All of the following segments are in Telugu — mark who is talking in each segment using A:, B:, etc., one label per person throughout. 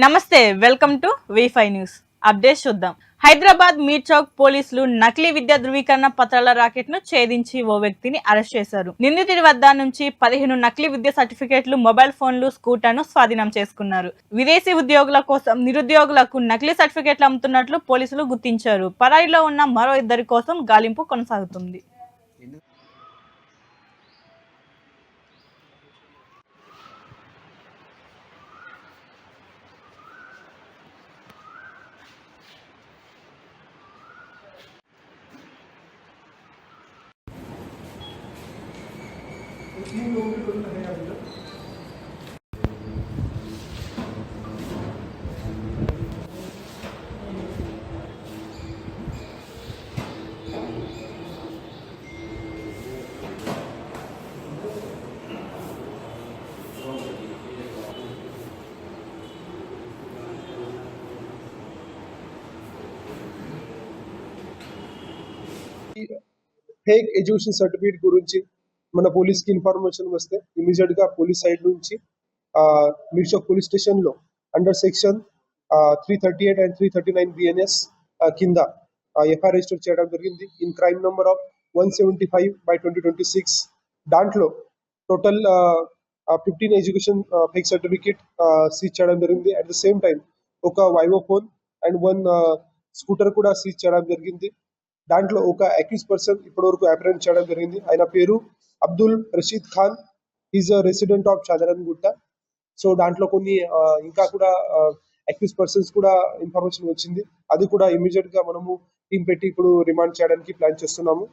A: నమస్తే welcome to V5 news update చూద్దాం. హైదరాబాద్ మీర్ చౌక్ పోలీసులు నకిలీ విద్యా ధృవీకరణ పత్రాల రాకెట్ ను ఛేదించి ఓ వ్యక్తిని అరెస్ట్ చేశారు. నిందితుడి వద్ద నుంచి 15 నకిలీ విద్యా సర్టిఫికెట్లు, మొబైల్ ఫోన్లు, స్కూటర్ను స్వాధీనం చేసుకున్నారు. విదేశీ ఉద్యోగుల కోసం నిరుద్యోగులకు నకిలీ సర్టిఫికెట్లు అమ్ముతున్నట్లు పోలీసులు గుర్తించారు. పరారీలో ఉన్న మరో ఇద్దరి కోసం గాలింపు కొనసాగుతుంది.
B: ఫేక్ ఎడ్యుకేషన్ సర్టిఫికేట్ గురించి మన పోలీస్ కి ఇన్ఫర్మేషన్ వస్తే ఇమీడియట్ గా పోలీస్ సైడ్ నుంచి మీర్ చౌక్ పోలీస్ స్టేషన్ లో అండర్ సెక్షన్ 338 అండ్ 339 BNS కింద ఎఫ్ఐఆర్ రిజిస్టర్ చేయడం జరిగింది. ఇన్ క్రైమ్ నంబర్ ఆఫ్ 175/2026 దాంట్లో total 15 education fake certificate seize చేయడం జరిగింది. అట్ ద సేమ్ టైం ఒక వైవో ఫోన్ అండ్ 1 స్కూటర్ కూడా సీజ్ చేయడం జరిగింది. దాంట్లో ఒక అక్యూజ్ పర్సన్ ఇప్పటి వరకు అప్రెంట్ చేయడం జరిగింది. ఆయన పేరు Abdul Rashid Khan. Is resident of Chandrayangutta. So దాంట్లో కొన్ని ఇంకా కూడా అక్యూజ్ పర్సన్స్ కూడా ఇన్ఫర్మేషన్ వచ్చింది. అది కూడా ఇమీడియట్ గా మనము టీం పెట్టి ఇప్పుడు రిమాండ్ చేయడానికి ప్లాన్ చేస్తున్నాము.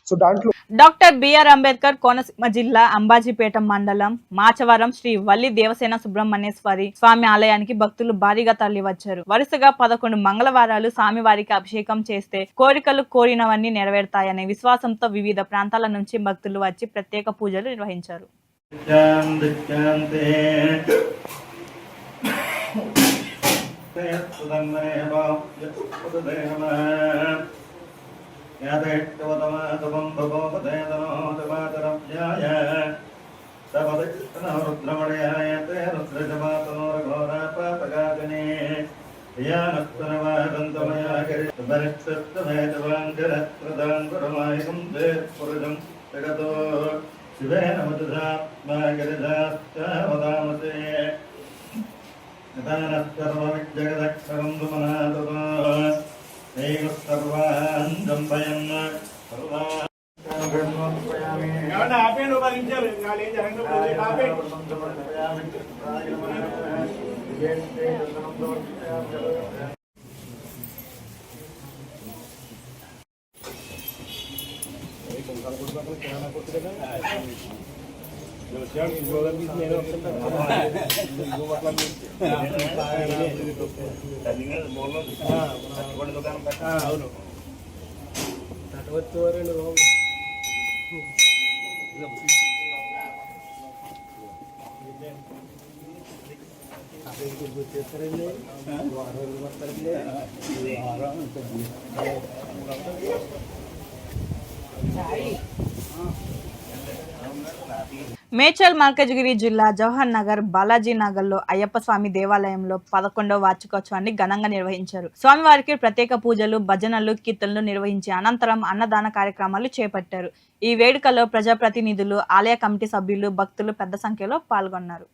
B: సో దాంట్లో
A: డాక్టర్ బిఆర్ అంబేద్కర్ కోనసీమ జిల్లా అంబాజీపేట మండలం మాచవరం శ్రీ వల్లి దేవసేన సుబ్రహ్మణ్యేశ్వరి స్వామి ఆలయానికి భక్తులు భారీగా తరలివచ్చారు. వరుసగా 11 మంగళవారాలు స్వామివారికి అభిషేకం చేస్తే కోరికలు కోరినవన్నీ నెరవేరుతాయనే విశ్వాసంతో వివిధ ప్రాంతాల నుంచి భక్తులు వచ్చి ప్రత్యేక పూజలు నిర్వహించారు. మేడ్చల్ మల్కాజ్గిరి జిల్లా జవహర్ నగర్ బాలాజీ నగర్ లో అయ్యప్ప స్వామి దేవాలయంలో 11వ వార్షికోత్సవాన్ని ఘనంగా నిర్వహించారు. స్వామివారికి ప్రత్యేక పూజలు, భజనలు, కీర్తనలు నిర్వహించి అనంతరం అన్నదాన కార్యక్రమాలు చేపట్టారు. ఈ వేడుకలో ప్రజాప్రతినిధులు, ఆలయ కమిటీ సభ్యులు, భక్తులు పెద్ద సంఖ్యలో పాల్గొన్నారు.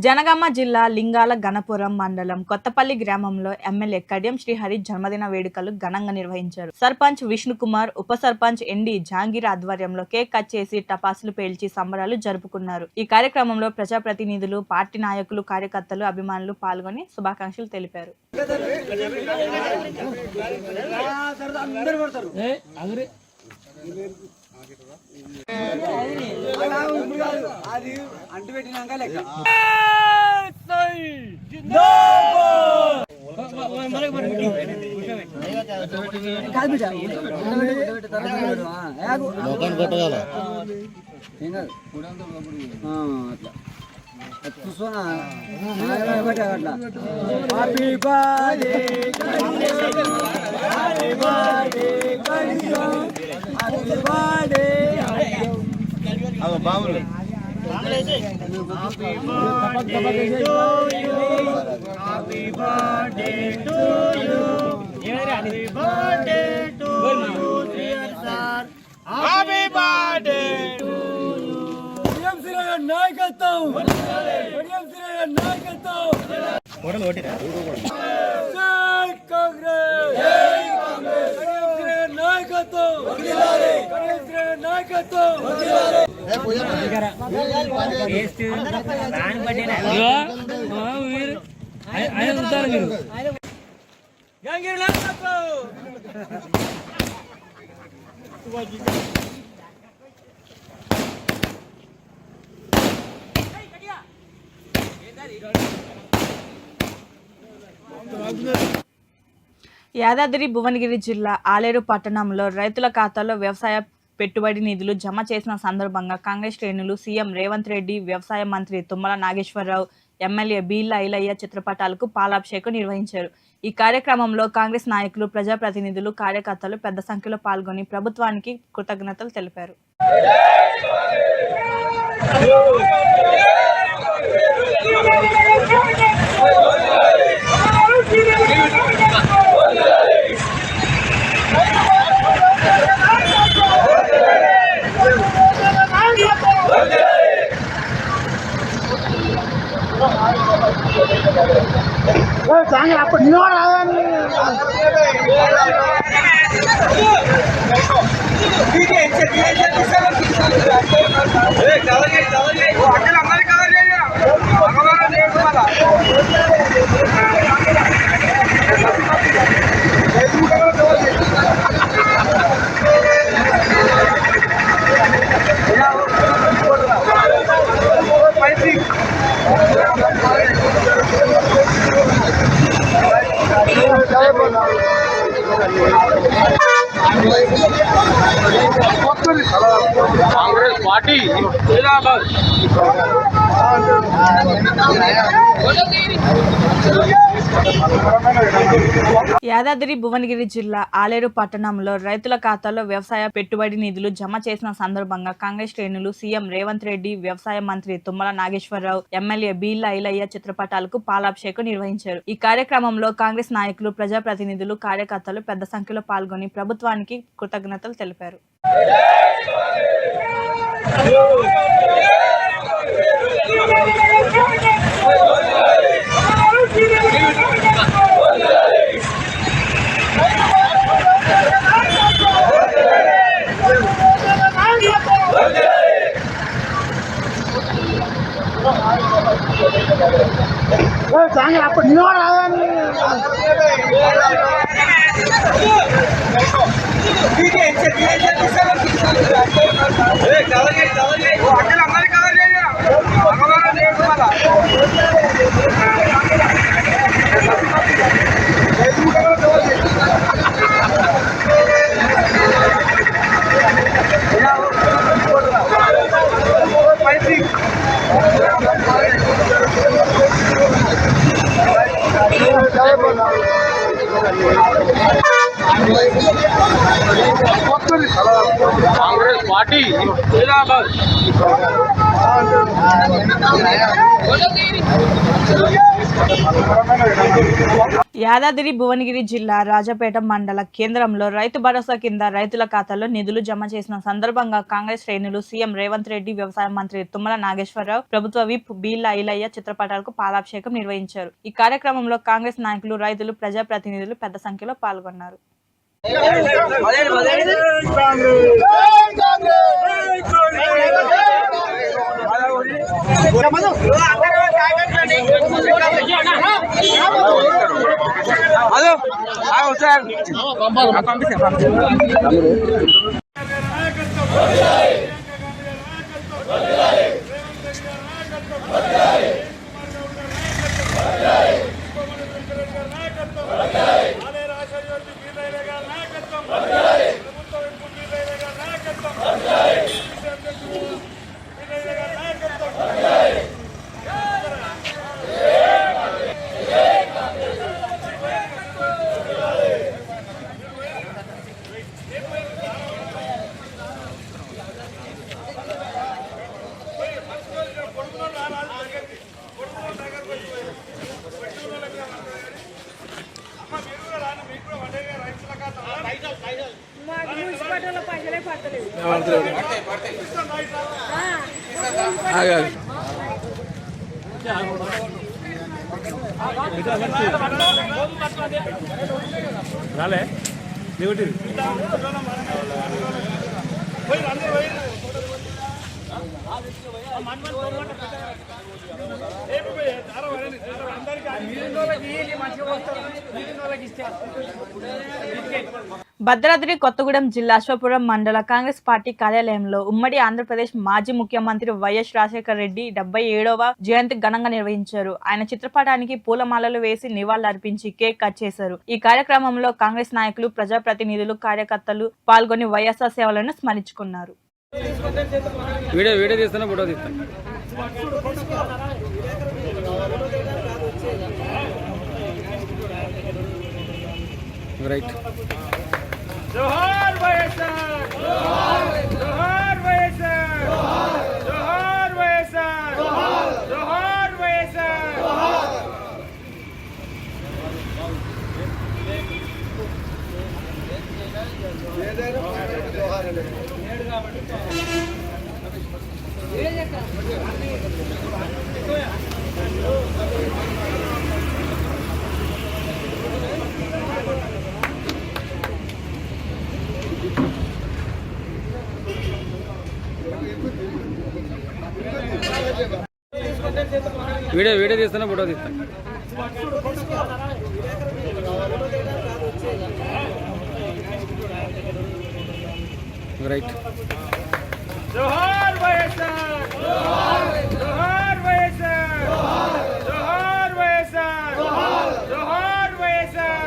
A: జనగామ జిల్లా లింగాల గణపురం మండలం కొత్తపల్లి గ్రామంలో ఎమ్మెల్యే కడియం శ్రీహరి జన్మదిన వేడుకలు ఘనంగా నిర్వహించారు. సర్పంచ్ విష్ణుకుమార్, ఉప సర్పంచ్ ఎండి జాంగీర్ ఆధ్వర్యంలో కేక్ కట్ చేసి టపాసులు పేల్చి సంబరాలు జరుపుకున్నారు. ఈ కార్యక్రమంలో ప్రజాప్రతినిధులు, పార్టీ నాయకులు, కార్యకర్తలు, అభిమానులు పాల్గొని శుభాకాంక్షలు తెలిపారు.
C: బాబులు
A: యాదాద్రి భువనగిరి జిల్లా ఆలేరు పట్టణంలో రైతుల ఖాతాలో వ్యవసాయ పెట్టుబడి నిధులు జమ చేసిన సందర్భంగా కాంగ్రెస్ శ్రేణులు సీఎం రేవంత్ రెడ్డి, వ్యవసాయ మంత్రి తుమ్మల నాగేశ్వరరావు, ఎమ్మెల్యే బీర్ల ఐలయ్య చిత్రపటాలకు పాలాభిషేకం నిర్వహించారు. ఈ కార్యక్రమంలో కాంగ్రెస్ నాయకులు, ప్రజాప్రతినిధులు, కార్యకర్తలు పెద్ద సంఖ్యలో పాల్గొని ప్రభుత్వానికి కృతజ్ఞతలు తెలిపారు.
C: కాంగ్రెస్ పార్టీ
A: యాదాద్రి భువనగిరి జిల్లా ఆలేరు పట్టణంలో రైతుల ఖాతాలో వ్యవసాయ పెట్టుబడి నిధులు జమ చేసిన సందర్భంగా కాంగ్రెస్ శ్రేణులు సీఎం రేవంత్ రెడ్డి, వ్యవసాయ మంత్రి తుమ్మల నాగేశ్వరరావు, ఎమ్మెల్యే బీర్ల ఐలయ్య చిత్రపటాలకు పాలాభిషేకం నిర్వహించారు. ఈ కార్యక్రమంలో కాంగ్రెస్ నాయకులు, ప్రజాప్రతినిధులు, కార్యకర్తలు పెద్ద సంఖ్యలో పాల్గొని ప్రభుత్వానికి కృతజ్ఞతలు తెలిపారు.
C: కాంగ్రెస్ పార్టీ
A: యాదాద్రి భువనగిరి జిల్లా రాజపేట మండల కేంద్రంలో రైతు భరోసా కింద రైతుల ఖాతాలో నిధులు జమ చేసిన సందర్భంగా కాంగ్రెస్ శ్రేణులు సీఎం రేవంత్ రెడ్డి, వ్యవసాయ మంత్రి తుమ్మల నాగేశ్వరరావు, ప్రభుత్వ విప్ బీలా ఐలయ్య చిత్రపటాలకు పాలాభిషేకం నిర్వహించారు. ఈ కార్యక్రమంలో కాంగ్రెస్ నాయకులు, రైతులు, ప్రజాప్రతినిధులు పెద్ద సంఖ్యలో పాల్గొన్నారు.
D: మున్సిపాలిటీలో పైసలే పడతలేదు.
E: రాలే నీటి
A: భద్రాద్రి కొత్తగూడెం జిల్లా అశ్వాపురం మండల కాంగ్రెస్ పార్టీ కార్యాలయంలో ఉమ్మడి ఆంధ్రప్రదేశ్ మాజీ ముఖ్యమంత్రి వైఎస్ రాజశేఖర రెడ్డి 77వ జయంతి ఘనంగా నిర్వహించారు. ఆయన చిత్రపటానికి పూలమాలలు వేసి నివాళులర్పించి కేక్ కట్ చేశారు. ఈ కార్యక్రమంలో కాంగ్రెస్ నాయకులు, ప్రజాప్రతినిధులు, కార్యకర్తలు పాల్గొని వైఎస్ఆర్ సేవలను స్మరించుకున్నారు.
E: జోహార్ వైఎస్ఆర్, జోహార్ వైఎస్ఆర్, జోహార్ వైఎస్ఆర్, జోహార్ వైఎస్ఆర్. వీడియో తీస్తున్నా, ఫోటో తీస్తాను. రైట్. జోహార్ వైఎస్ఆర్, జోహార్ వైఎస్ఆర్, జోహార్ వైఎస్ఆర్, జోహార్ వైఎస్ఆర్.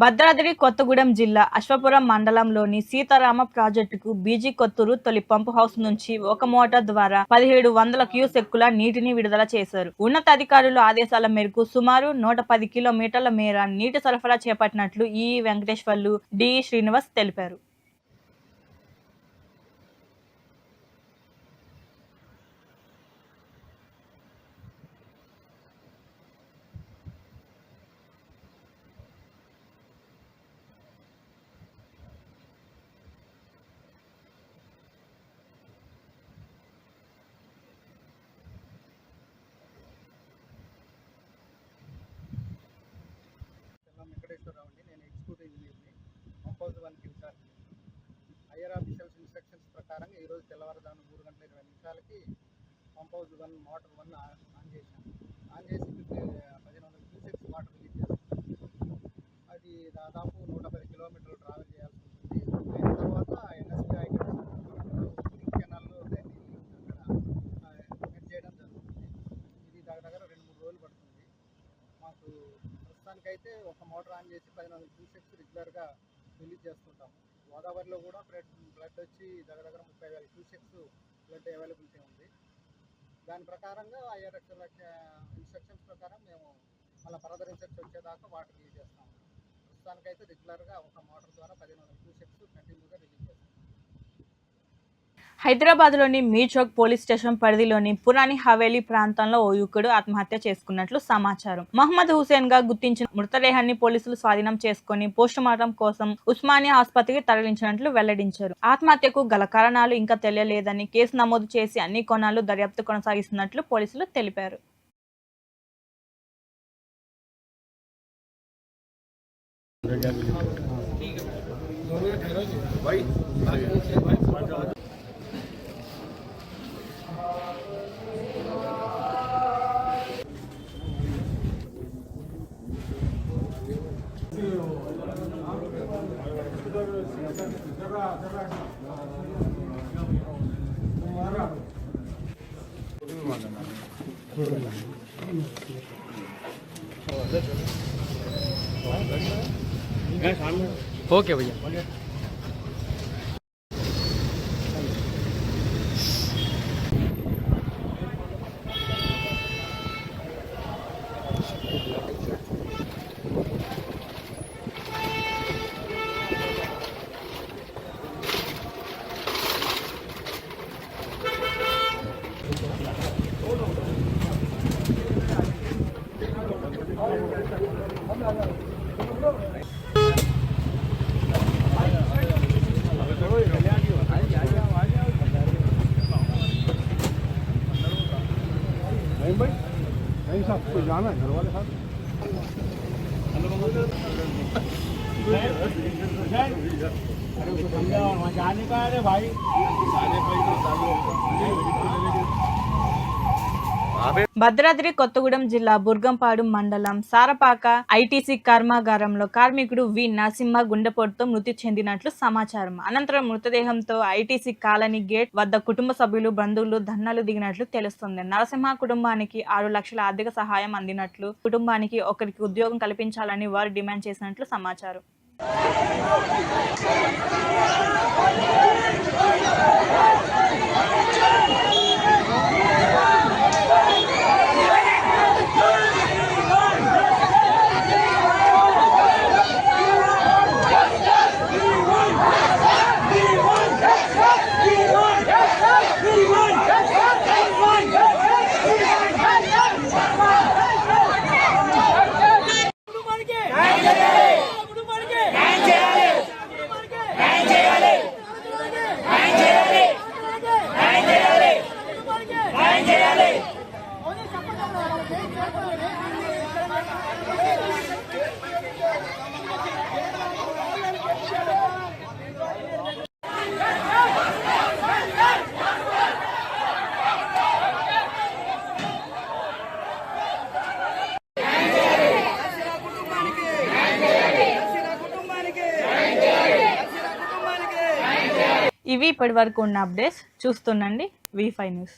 A: భద్రాద్రి కొత్తగూడెం జిల్లా అశ్వాపురం మండలంలోని సీతారామ ప్రాజెక్టుకు బీజీ కొత్తూరు తొలి పంపు హౌస్ నుంచి ఒక మోటార్ ద్వారా 1700 క్యూసెక్కుల నీటిని విడుదల చేశారు. ఉన్నతాధికారుల ఆదేశాల మేరకు సుమారు 110 కిలోమీటర్ల మేర నీటి సరఫరా చేపట్టినట్లు ఈ వెంకటేశ్వర్లు, డి శ్రీనివాస్ తెలిపారు.
F: వెంకటేశ్వరరావు అండి. నేను ఎగ్జిక్యూటివ్ ఇంజనీర్ని. పంప్ హౌస్ 1కి ఇన్ఛార్జ్. హైయర్ ఆఫీషియల్స్ ఇన్స్ట్రక్షన్స్ ప్రకారం ఈరోజు తెల్లవారుజామున 3:20 పంప్ హౌస్ 1 మోటార్ 1 ఆన్ చేశాను. ఆన్ చేసి 1500 క్యూసెక్స్ వాటర్ రిలీజ్ చేస్తున్నాను. అది దాదాపు 110 కిలోమీటర్లు ట్రావెల్ చేయాల్సి ఉంటుంది. అయిన తర్వాత ఎన్ఎస్పీ ఐటమ్స్ కెనాల్లో దాన్ని అక్కడ కట్ చేయడం జరుగుతుంది. ఇది దగ్గర 2-3 రోజులు పడుతుంది. మాకు ప్రస్తుతానికైతే ఒక మోటార్ ఆన్ చేసి 1500 క్యూసెక్స్ రెగ్యులర్గా రిలీజ్ చేస్తుంటాము. గోదావరిలో కూడా బ్లడ్ వచ్చి దగ్గర 30,000 క్యూసెక్స్ బ్లడ్ అవైలబిలిటీ ఉంది. దాని ప్రకారంగా ఐఆర్ఎక్స్ఎల్ ఇన్స్ట్రక్షన్స్ ప్రకారం మేము మళ్ళీ ఫర్దర్ రీసెర్చ్ వచ్చేదాకా వాటర్ రిలీజ్ చేస్తాం. ప్రస్తుతానికైతే రెగ్యులర్గా ఒక మోటార్ ద్వారా 1500 క్యూసెక్స్ కంటిన్యూగా రిలీజ్ చేస్తాం.
A: హైదరాబాద్లోని మీర్ చౌక్ పోలీస్ స్టేషన్ పరిధిలోని పురాణి హవేలీ ప్రాంతంలో ఓ యువకుడు ఆత్మహత్య చేసుకున్నట్లు సమాచారం. మహమ్మద్ హుసేన్ గా గుర్తించిన మృతదేహాన్ని పోలీసులు స్వాధీనం చేసుకుని పోస్టుమార్టం కోసం ఉస్మానియా ఆసుపత్రికి తరలించినట్లు వెల్లడించారు. ఆత్మహత్యకు గల కారణాలు ఇంకా తెలియలేదని, కేసు నమోదు చేసి అన్ని కోణాలు దర్యాప్తు కొనసాగిస్తున్నట్లు పోలీసులు తెలిపారు.
E: ओके भैया. जाना है घर वाले साथ जाने का है भाई.
A: భద్రాద్రి కొత్తగూడెం జిల్లా బుర్గంపాడు మండలం సారపాక ఐటీసీ కర్మాగారంలో కార్మికుడు వి నరసింహ గుండెపోటుతో మృతి చెందినట్లు సమాచారం. అనంతరం మృతదేహంతో ఐటీసీ కాలనీ గేట్ వద్ద కుటుంబ సభ్యులు, బంధువులు ధర్నాలు దిగినట్లు తెలుస్తుంది. నరసింహ కుటుంబానికి 6 లక్షల ఆర్థిక సహాయం అందినట్లు, కుటుంబానికి ఒకరికి ఉద్యోగం కల్పించాలని వారు డిమాండ్ చేసినట్లు సమాచారం. ఇవి ఇప్పటి వరకు ఉన్న అప్డేట్స్. చూస్తుండండి V5 news.